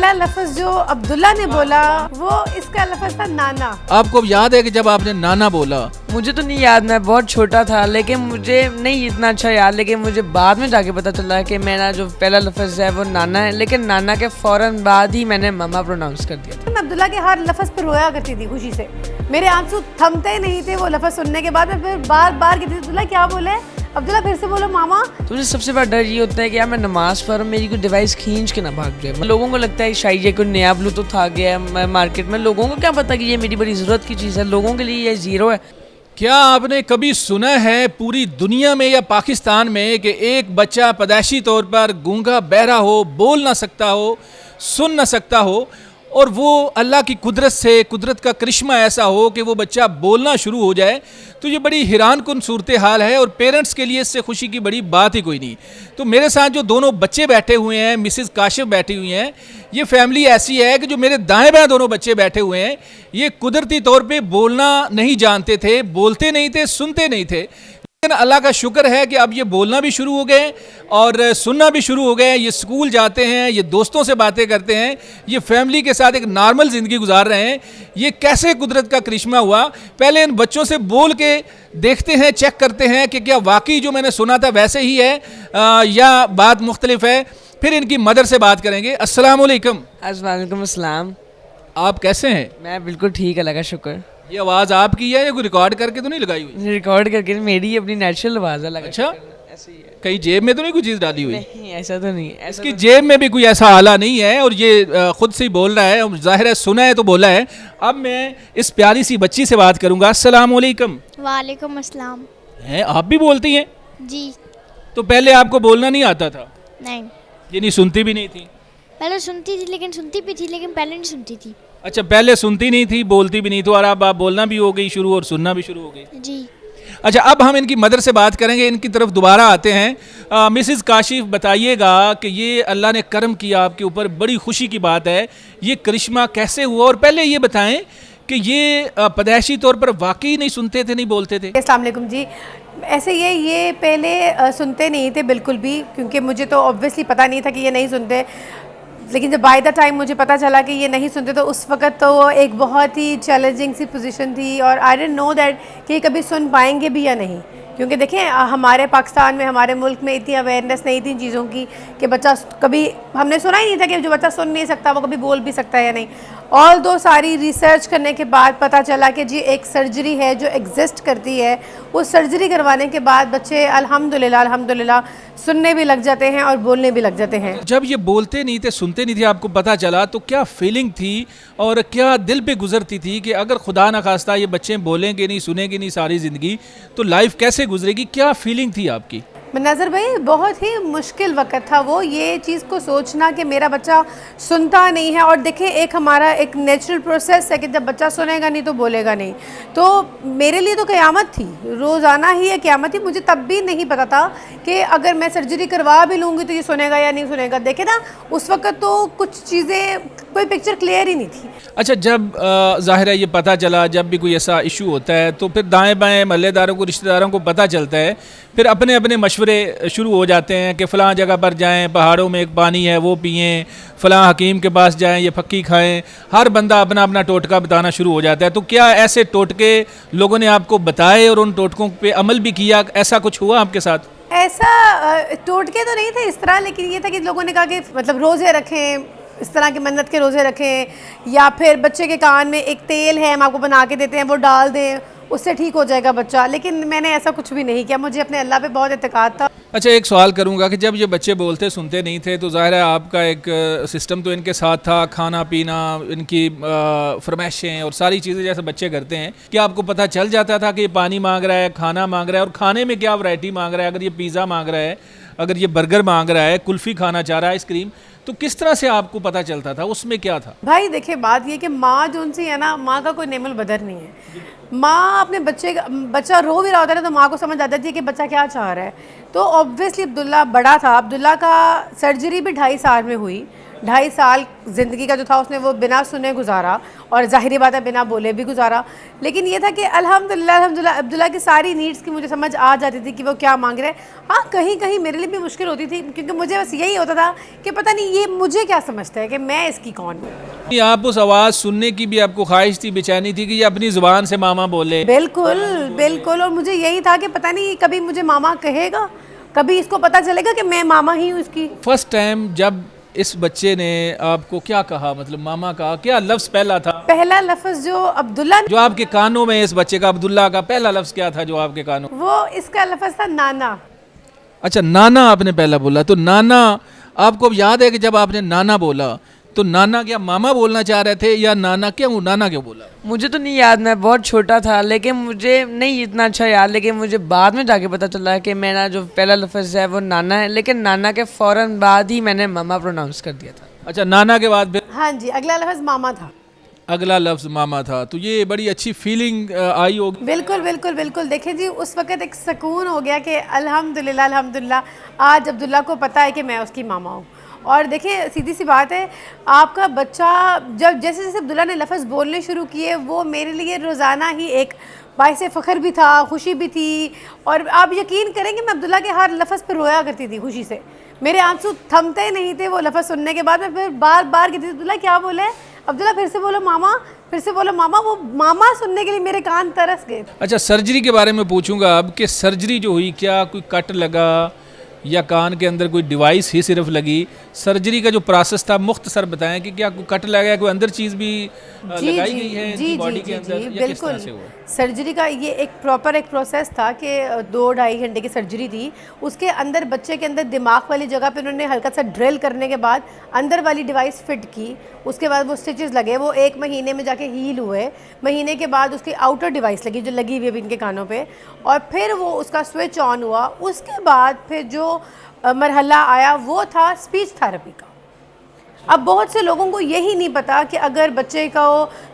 पहला लफ्ज जो अब्दुल्ला ने बोला वो इसका लफ्ज था नाना। आपको याद है कि जब आपने नाना बोला? मुझे तो नहीं याद, मैं बहुत छोटा था, लेकिन मुझे नहीं इतना अच्छा याद, लेकिन मुझे बाद में जाके पता चला कि मेरा जो पहला लफ्ज है वो नाना है, लेकिन नाना के फौरन बाद ही मैंने मामा प्रोनाउंस कर दिया। मैं अब्दुल्ला के हर लफ्ज पर रोया करती थी खुशी से, मेरे आंसू थमते नहीं थे वो लफ्ज सुनने के बाद। मैं फिर बार बार कहती थी अब्दुल्ला क्या बोले, अब्दुल्ला फिर से बोलो मामा। तो मुझे सबसे बड़ा डर ये होता है कि यार मैं नमाज पढ़ मेरी कोई डिवाइस खींच के ना भाग जाए। लोगों को लगता है शायद ये कोई नया ब्लूटूथ आ गया है मार्केट में, लोगों को क्या पता कि ये मेरी बड़ी ज़रूरत की चीज़ है, लोगों के लिए ये ज़ीरो है। क्या आपने कभी सुना है पूरी दुनिया में या पाकिस्तान में कि एक बच्चा पैदाइशी तौर पर गूंगा बहरा हो, बोल ना सकता हो, सुन ना सकता हो, और वो अल्लाह की कुदरत से, कुदरत का करिश्मा ऐसा हो कि वो बच्चा बोलना शुरू हो जाए? तो ये बड़ी हैरान कुन सूरत हाल है और पेरेंट्स के लिए इससे खुशी की बड़ी बात ही कोई नहीं। तो मेरे साथ जो दोनों बच्चे बैठे हुए हैं, मिसेस काशिफ बैठी हुई हैं, ये फैमिली ऐसी है कि जो मेरे दाएं बाएं दोनों बच्चे बैठे हुए हैं, ये कुदरती तौर पे बोलना नहीं जानते थे, बोलते नहीं थे, सुनते नहीं थे, लेकिन अल्लाह का शुक्र है कि अब ये बोलना भी शुरू हो गए और सुनना भी शुरू हो गए। ये स्कूल जाते हैं, ये दोस्तों से बातें करते हैं, ये फैमिली के साथ एक नॉर्मल ज़िंदगी गुजार रहे हैं। ये कैसे कुदरत का करिश्मा हुआ? पहले इन बच्चों से बोल के देखते हैं, चेक करते हैं कि क्या वाकई जो मैंने सुना था वैसे ही है या बात मुख्तलिफ है। फिर इनकी मदर से बात करेंगे। अस्सलाम वालेकुम। वालेकुम अस्सलाम। आप कैसे हैं? मैं बिल्कुल ठीक, अल्लाह का शुक्र। ये आवाज़ आपकी है या कोई रिकॉर्ड करके तो नहीं लगाई हुई? रिकॉर्ड करके मेरी अपनी नेचुरल आवाज़ है। अच्छा, ऐसे ही है। कहीं जेब में तो नहीं कोई चीज़ डाली हुई? नहीं, ऐसा तो नहीं है। इसकी जेब में भी कोई ऐसा आला नहीं है और ये खुद से ही बोल रहा है, जाहिर है सुना है तो बोला है। अब मैं इस प्यारी सी बच्ची से बात करूंगा। अस्सलाम वालेकुम। वालेकुम अस्सलाम। हैं, आप भी बोलती हैं? जी तो पहले आपको बोलना नहीं आता था? नहीं, ये नहीं सुनती भी नहीं थी? पहले सुनती थी लेकिन सुनती भी थी, लेकिन पहले नहीं सुनती थी। अच्छा, पहले सुनती नहीं थी, बोलती भी नहीं थी, और अब आप बोलना भी हो गई शुरू और सुनना भी शुरू हो गई। जी। अच्छा, अब हम इनकी मदर से बात करेंगे, इनकी तरफ दोबारा आते हैं। मिसेस काशिफ, बताइएगा कि ये अल्लाह ने करम किया आपके ऊपर, बड़ी खुशी की बात है, ये करिश्मा कैसे हुआ? और पहले ये बताएं कि ये पैदाइशी तौर पर वाकई नहीं सुनते थे, नहीं बोलते थे? अस्सलाम वालेकुम जी। ऐसे ये पहले सुनते नहीं थे बिल्कुल भी, क्योंकि मुझे तो ऑब्वियसली पता नहीं था कि ये नहीं सुनते, लेकिन जब बाय द टाइम मुझे पता चला कि ये नहीं सुनते तो उस वक्त तो वो एक बहुत ही चैलेंजिंग सी पोजीशन थी और आई डिडंट नो दैट कि ये कभी सुन पाएंगे भी या नहीं। क्योंकि देखें, हमारे पाकिस्तान में, हमारे मुल्क में इतनी अवेयरनेस नहीं थी चीज़ों की कि बच्चा कभी, हमने सुना ही नहीं था कि जो बच्चा सुन नहीं सकता वो कभी बोल भी सकता है या नहीं। ऑल दो सारी रिसर्च करने के बाद पता चला कि जी एक सर्जरी है जो एग्जिस्ट करती है, उस सर्जरी करवाने के बाद बच्चे अल्हम्दुलिल्लाह सुनने भी लग जाते हैं और बोलने भी लग जाते हैं। जब ये बोलते नहीं थे, सुनते नहीं थे, आपको पता चला तो क्या फीलिंग थी और क्या दिल पे गुजरती थी कि अगर खुदा न खास्ता ये बच्चे बोलेंगे नहीं, सुनेंगे नहीं सारी ज़िंदगी, तो लाइफ कैसे गुजरेगी? क्या फीलिंग थी आपकी? मनाज़र भाई, बहुत ही मुश्किल वक़्त था वो, ये चीज़ को सोचना कि मेरा बच्चा सुनता नहीं है। और देखें, एक हमारा एक नेचुरल प्रोसेस है कि जब बच्चा सुनेगा नहीं तो बोलेगा नहीं, तो मेरे लिए तो क़यामत थी, रोज़ाना ही ये क़यामत थी। मुझे तब भी नहीं पता था कि अगर मैं सर्जरी करवा भी लूँगी तो ये सुनेगा या नहीं सुनेगा। देखे ना, उस वक्त तो कुछ चीज़ें, कोई पिक्चर क्लियर ही नहीं थी। अच्छा, जब ज़ाहिर है ये पता चला, जब भी कोई ऐसा इशू होता है तो फिर दाएं बाएं महल्लेदारों को, रिश्तेदारों को पता चलता है, फिर अपने अपने मशवरे शुरू हो जाते हैं कि फ़लाँ जगह पर जाएं, पहाड़ों में एक पानी है वो पिएं, फ़लाँ हकीम के पास जाएं, ये फक्की खाएं। हर बंदा अपना अपना टोटका बताना शुरू हो जाता है। तो क्या ऐसे टोटके लोगों ने आपको बताए और उन टोटकों पे अमल भी किया? ऐसा कुछ हुआ आपके साथ? ऐसा टोटके तो नहीं थे इस तरह, लेकिन ये था कि लोगों ने कहा कि मतलब रोज़े रखें, इस तरह की मन्नत के रोज़े रखें, या फिर बच्चे के कान में एक तेल है हम आपको बना के देते हैं वो डाल दें, उससे ठीक हो जाएगा बच्चा। लेकिन मैंने ऐसा कुछ भी नहीं किया, मुझे अपने अल्लाह पे बहुत इत्तेकाद था। अच्छा, एक सवाल करूंगा कि जब ये बच्चे बोलते सुनते नहीं थे तो ज़ाहिर है आपका एक सिस्टम तो इनके साथ था, खाना पीना, इनकी फरमाइशें और सारी चीज़ें जैसे बच्चे करते हैं, क्या आपको पता चल जाता था कि ये पानी मांग रहा है, खाना मांग रहा है, और खाने में क्या वैरायटी मांग रहा है? अगर ये पिज़्ज़ा मांग रहा है, अगर ये बर्गर मांग रहा है, कुल्फ़ी खाना चाह रहा है, आइसक्रीम, तो किस तरह से आपको पता चलता था? उसमें क्या था? भाई देखिए, बात ये कि माँ जो उनसी है ना, माँ का कोई नेमुल बदर नहीं है। माँ अपने बच्चा रो भी रहा होता है तो माँ को समझ आता थी कि बच्चा क्या चाह रहा है। तो ऑब्वियसली अब्दुल्ला बड़ा था, अब्दुल्ला का सर्जरी भी 2.5 साल में हुई। 2.5 साल ज़िंदगी का जो था उसने वो बिना सुने गुजारा, और ज़ाहिरी बात है बिना बोले भी गुजारा। लेकिन ये था कि अल्हम्दुलिल्लाह अब्दुल्ला की सारी नीड्स की मुझे समझ आ जाती थी कि वो क्या मांग रहे हैं। हाँ, कहीं कहीं मेरे लिए भी मुश्किल होती थी, क्योंकि मुझे बस यही होता था कि पता नहीं ये मुझे क्या समझता है कि मैं इसकी कौन हूँ। कि आप उस आवाज़ सुनने की भी आपको ख्वाहिश थी, बेचैनी थी कि ये अपनी ज़ुबान से मामा बोले? बिल्कुल बिल्कुल, और मुझे यही था कि पता नहीं कभी मुझे मामा कहेगा, कभी इसको पता चलेगा कि मैं मामा ही हूँ इसकी। फर्स्ट टाइम जब इस बच्चे ने आपको क्या कहा, मतलब मामा का क्या लफ्ज़ पहला था? पहला लफ्ज़ जो अब्दुल्ला जो आपके कानों में इस बच्चे का, अब्दुल्ला का पहला लफ्ज़ क्या था जो आपके कानों? वो इसका लफ्ज़ था नाना। अच्छा, नाना आपने पहला बोला। तो नाना, आपको अब याद है कि जब आपने नाना बोला तो नाना क्या मामा बोलना चाह रहे थे, या नाना क्यों बोला? मुझे तो नहीं याद, मैं बहुत छोटा था, लेकिन मुझे नहीं इतना अच्छा याद, लेकिन मुझे बाद में जाके पता चला कि मेरा जो पहला लफ्ज़ है वो नाना है, लेकिन नाना के फ़ौरन बाद ही मैंने मामा प्रोनाउंस कर दिया था। अच्छा, नाना के बाद फिर हाँ जी, अगला लफ्ज़ मामा था। अगला लफ्ज़ मामा था। तो ये बड़ी अच्छी फीलिंग आई होगी। बिल्कुल बिल्कुल बिल्कुल। देखिए जी, उस वक़्त एक सुकून हो गया कि अल्हम्दुलिल्लाह आज अब्दुल्ला को पता है कि मैं उसकी मामा हूँ। और देखिए, सीधी सी बात है, आपका बच्चा जब जैसे जैसे अब्दुल्ला ने लफ्ज़ बोलने शुरू किए, वो मेरे लिए रोज़ाना ही एक बाइस फ़ख्र भी था, खुशी भी थी। और आप यकीन करेंगे, मैं अब्दुल्ला के हर लफ्ज़ पर रोया करती थी खुशी से। मेरे आंसू थमते नहीं थे वो लफ्ज़ सुनने के बाद। मैं फिर बार बार कहती थी, अब्दुल्ला क्या बोले, अब्दुल्ला फिर से बोलो मामा, फिर से बोलो मामा। वो मामा सुनने के लिए मेरे कान तरस गए। अच्छा, सर्जरी के बारे में पूछूंगा अब कि सर्जरी जो हुई, क्या कोई कट लगा या कान के अंदर कोई डिवाइस ही सिर्फ लगी? सर्जरी का जो प्रोसेस था मुख्तसर बताएं कि क्या कोई कट लगा, कोई अंदर चीज़ भी लगाई गई है इनकी बॉडी के अंदर, या किस तरह से हुआ? सर्जरी का ये एक प्रॉपर एक प्रोसेस था कि 2-2.5 घंटे की सर्जरी थी। उसके अंदर बच्चे के अंदर दिमाग वाली जगह पे उन्होंने हल्का सा ड्रिल करने के बाद अंदर वाली डिवाइस फिट की। उसके बाद वो स्टिचेस लगे, वो 1 महीने में जाके हील हुए। महीने के बाद उसकी आउटर डिवाइस लगी जो लगी हुई है इनके कानों पे, और फिर वो उसका स्विच ऑन हुआ। उसके बाद फिर जो मरहला आया वो था स्पीच थेरेपी का। अब बहुत से लोगों को यही नहीं पता कि अगर बच्चे को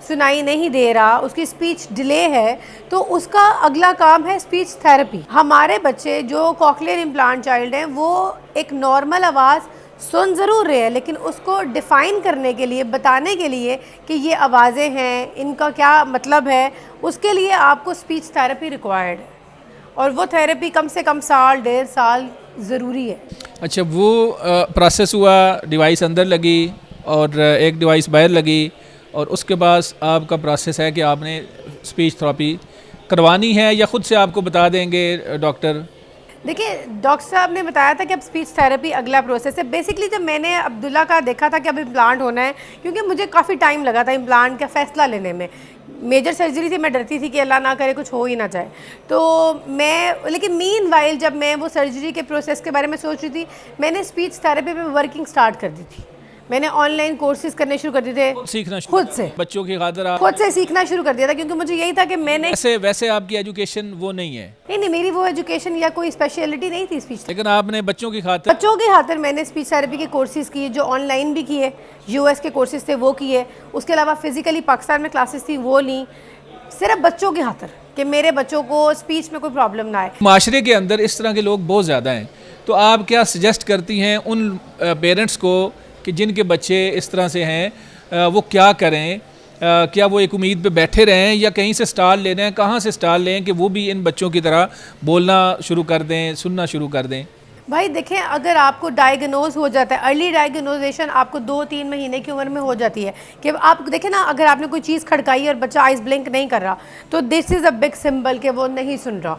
सुनाई नहीं दे रहा, उसकी स्पीच डिले है, तो उसका अगला काम है स्पीच थेरेपी। हमारे बच्चे जो कॉकलियर इम्प्लांट चाइल्ड हैं, वो एक नॉर्मल आवाज़ सुन ज़रूर रहे हैं, लेकिन उसको डिफ़ाइन करने के लिए, बताने के लिए कि ये आवाज़ें हैं, इनका क्या मतलब है, उसके लिए आपको स्पीच थेरेपी रिक्वायर्ड है। और वो थेरेपी कम से कम 1.5 साल ज़रूरी है। अच्छा, वो प्रोसेस हुआ, डिवाइस अंदर लगी और एक डिवाइस बाहर लगी, और उसके बाद आपका प्रोसेस है कि आपने स्पीच थेरेपी करवानी है, या ख़ुद से आपको बता देंगे डॉक्टर? देखिए, डॉक्टर साहब ने बताया था कि अब स्पीच थेरेपी अगला प्रोसेस है। बेसिकली जब मैंने अब्दुल्ला का देखा था कि अब इम्प्लांट होना है, क्योंकि मुझे काफ़ी टाइम लगा था इम्प्लांट का फ़ैसला लेने में। मेजर सर्जरी थी, मैं डरती थी कि अल्लाह ना करे कुछ हो ही ना जाए। तो मैं, लेकिन मीनवाइल जब मैं वो सर्जरी के प्रोसेस के बारे में सोच रही थी, मैंने स्पीच थेरेपी पे वर्किंग स्टार्ट कर दी थी। मैंने ऑनलाइन कोर्सेज करने शुरू कर दिए थे, सीखना खुद से, बच्चों की खातिर खुद से सीखना शुरू कर दिया था, क्योंकि मुझे यही था कि मैंने वैसे आपकी एजुकेशन वो नहीं है? नहीं, मेरी वो एजुकेशन या कोई स्पेशलिटी नहीं थी स्पीच, लेकिन आपने बच्चों की खातिर मैंने स्पीच थेरेपी के कोर्सेज किए, जो ऑनलाइन भी किए, यूएस के कोर्सेज थे वो किए। उसके अलावा फिजिकली पाकिस्तान में क्लासेस थी वो ली, सिर्फ बच्चों की खातिर कि मेरे बच्चों को स्पीच में कोई प्रॉब्लम ना आए। माशरे के अंदर इस तरह के लोग बहुत ज़्यादा हैं, तो आप क्या सजेस्ट करती हैं उन पेरेंट्स को कि जिनके बच्चे इस तरह से हैं, वो क्या करें? क्या वो एक उम्मीद पे बैठे रहें, या कहीं से स्टाल ले रहे हैं? कहाँ से स्टाल लें कि वो भी इन बच्चों की तरह बोलना शुरू कर दें, सुनना शुरू कर दें? भाई देखें, अगर आपको डायग्नोज हो जाता है, अर्ली डायग्नोजेशन आपको 2-3 महीने की उम्र में हो जाती है, कि आप देखें ना, अगर आपने कोई चीज़ खड़काई और बच्चा आइस ब्लिंक नहीं कर रहा, तो this is a big symbol कि वो नहीं सुन रहा।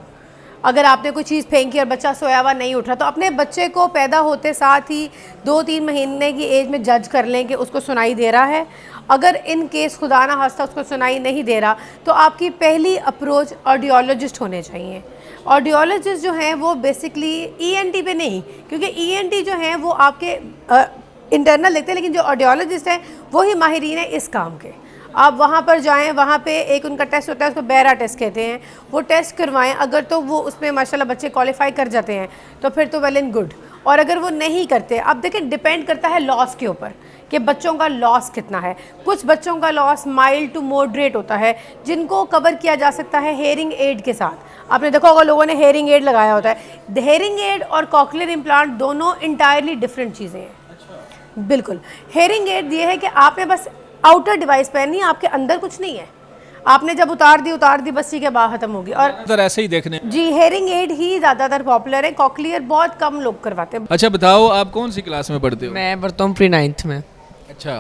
अगर आपने कोई चीज़ फेंकी और बच्चा सोया हुआ नहीं उठ रहा, तो अपने बच्चे को पैदा होते साथ ही 2-3 महीने की एज में जज कर लें कि उसको सुनाई दे रहा है। अगर इन केस खुदा ना खास्ता उसको सुनाई नहीं दे रहा, तो आपकी पहली अप्रोच ऑडियोलॉजिस्ट होने चाहिए। ऑडियोलॉजिस्ट जो हैं वो बेसिकली ईएनटी पे नहीं, क्योंकि ईएनटी जो हैं वो आपके इंटरनल देखते हैं, लेकिन जो ऑडियोलॉजिस्ट हैं वो ही माहिरीन हैं इस काम के। आप वहाँ पर जाएं, वहाँ पे एक उनका टेस्ट होता है, उसको बैरा टेस्ट कहते हैं, वो टेस्ट करवाएं। अगर तो वो उसमें माशाल्लाह बच्चे क्वालिफाई कर जाते हैं तो फिर तो वेल एंड गुड, और अगर वो नहीं करते, अब देखें डिपेंड करता है लॉस के ऊपर कि बच्चों का लॉस कितना है। कुछ बच्चों का लॉस माइल्ड टू मॉडरेट होता है, जिनको कवर किया जा सकता है हेयरिंग एड के साथ। आपने देखा होगा लोगों ने हेयरिंग एड लगाया होता है। हेयरिंग एड और कॉकलियर इम्प्लांट दोनों इंटायरली डिफरेंट चीज़ें हैं। बिल्कुल। हेयरिंग एड ये है कि आपने बस आउटर डिवाइस पहननी है, आपके अंदर कुछ नहीं है। आपने जब उतार दी बस ठीक है, बात खत्म होगी। और ज़्यादातर ऐसे ही देखने। जी हेयरिंग एड ही ज़्यादातर पॉपुलर है, कॉकलियर बहुत कम लोग करवाते हैं। अच्छा बताओ, आप कौन सी क्लास में पढ़ते हो? मैं पढ़ता हूँ प्री 9th में। अच्छा,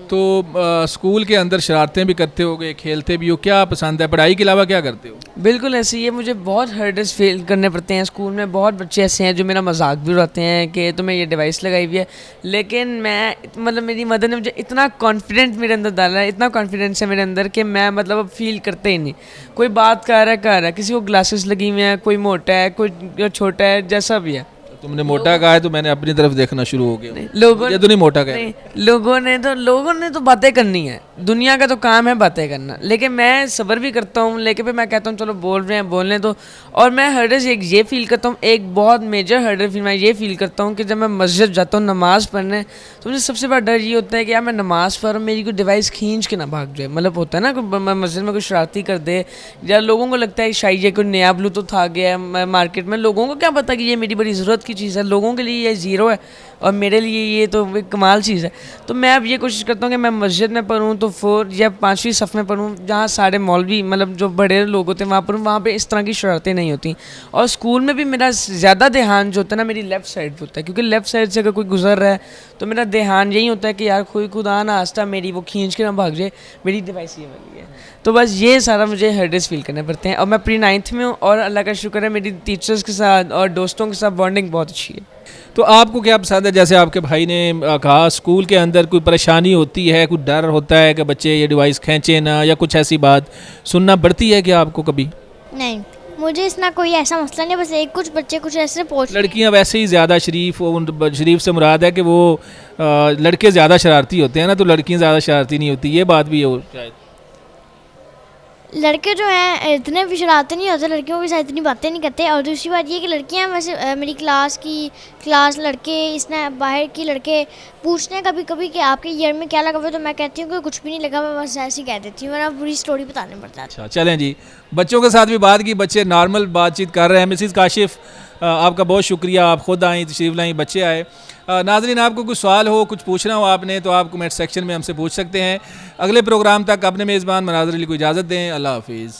तो स्कूल के अंदर शरारतें भी करते होगे, खेलते भी हो, क्या पसंद है, पढ़ाई के अलावा क्या करते हो? बिल्कुल ऐसे ही है, मुझे बहुत हर्डल्स फेल करने पड़ते हैं। स्कूल में बहुत बच्चे ऐसे हैं जो मेरा मजाक भी उड़ाते हैं कि तुम्हें ये डिवाइस लगाई हुई है, लेकिन मैं मतलब मेरी मदर ने मुझे इतना कॉन्फिडेंट मेरे अंदर डाला है, इतना कॉन्फिडेंस है मेरे अंदर कि मैं मतलब अब फील करते ही नहीं। कोई बात कर रहा है, किसी को ग्लासेस लगी हुई हैं, कोई मोटा है, कोई छोटा है, जैसा भी है। तुमने मोटा कहा है तो मैंने अपनी तरफ देखना शुरू हो गया। लोगों ये तो नहीं मोटा कहा। नहीं, लोगों ने तो बातें करनी है, दुनिया का तो काम है बातें करना, लेकिन मैं सब्र भी करता हूँ। लेकिन फिर मैं कहता हूँ चलो बोल रहे हैं बोलने दो। और मैं हर्डल एक ये फील करता हूँ, एक बहुत मेजर हर्डल फिर मैं ये फील करता हूँ कि जब मैं मस्जिद जाता हूँ नमाज़ पढ़ने, तो मुझे सबसे बड़ा डर ये होता है कि यार मैं नमाज़ पढ़ रहा हूँ, मेरी कोई डिवाइस खींच के ना भाग जाए। मतलब होता है ना मस्जिद में कोई शरारती कर दे, या लोगों को लगता है शायद ये कोई नया ब्लूटूथ आ गया है मार्केट में, लोगों को क्या पता कि ये मेरी बड़ी ज़रूरत की चीज़ है, लोगों के लिए ये ज़ीरो है और मेरे लिए ये तो एक कमाल चीज़ है। तो मैं अब ये कोशिश करता हूँ कि मैं मस्जिद में पढ़ूँ तो 4 या 5वीं सफ़ में पढ़ूँ, जहाँ सारे मौलवी मतलब जो बड़े लोग होते हैं वहाँ पढ़ूँ, वहाँ पे इस तरह की शरारतें नहीं होती। और स्कूल में भी मेरा ज़्यादा ध्यान जो होता है ना मेरी लेफ़्ट साइड पर होता है, क्योंकि लेफ़्ट साइड से अगर कोई गुजर रहा है तो मेरा ध्यान यही होता है कि यार कोई खुदा ना आस्ता मेरी वो खींच के ना भाग जाए, मेरी डिवाइस ये वाली है। तो बस ये सारा मुझे हर्डल्स फील करने पड़ते हैं। और मैं प्री 9th में हूँ और अल्लाह का शुक्र है मेरी टीचर्स के साथ और दोस्तों के साथ बॉन्डिंग बहुत अच्छी है। तो आपको क्या पसंद है? जैसे आपके भाई ने कहा, स्कूल के अंदर कोई परेशानी होती है, कोई डर होता है कि बच्चे ये डिवाइस खींचे ना, या कुछ ऐसी बात सुनना पड़ती है क्या आपको कभी? नहीं, मुझे इसना कोई ऐसा मसला नहीं, बस एक कुछ बच्चे कुछ ऐसे पूछ। लड़कियां वैसे ही ज़्यादा शरीफ, उन शरीफ से मुराद है कि वो लड़के ज़्यादा शरारती होते हैं ना, तो लड़कियां ज़्यादा शरारती नहीं होती, ये बात भी हो शायद। लड़के जो हैं इतने भी शरारते नहीं होते, लड़कियों के साथ इतनी बातें नहीं करते। और दूसरी बात ये कि लड़कियां वैसे मेरी क्लास लड़के इसने बाहर की लड़के पूछते हैं कभी कभी कि आपके ईयर में क्या लगा हुआ है, तो मैं कहती हूँ कि कुछ भी नहीं लगा, मैं बस ऐसे ही कह देती हूँ, वरना पूरी स्टोरी बताने पड़ता है। अच्छा चलें जी, बच्चों के साथ भी बात की, बच्चे नॉर्मल बातचीत कर रहे हैं। मिसिज़ काशिफ, आपका बहुत शुक्रिया, आप ख़ुद आई, तशरीफ़ लाई, बच्चे आए। नाज़रीन, आपको कुछ सवाल हो, कुछ पूछना हो आपने, तो आप कमेंट सेक्शन में हमसे पूछ सकते हैं। अगले प्रोग्राम तक अपने मेज़बान मनाज़र अली को इजाज़त दें। अल्लाह हाफिज़।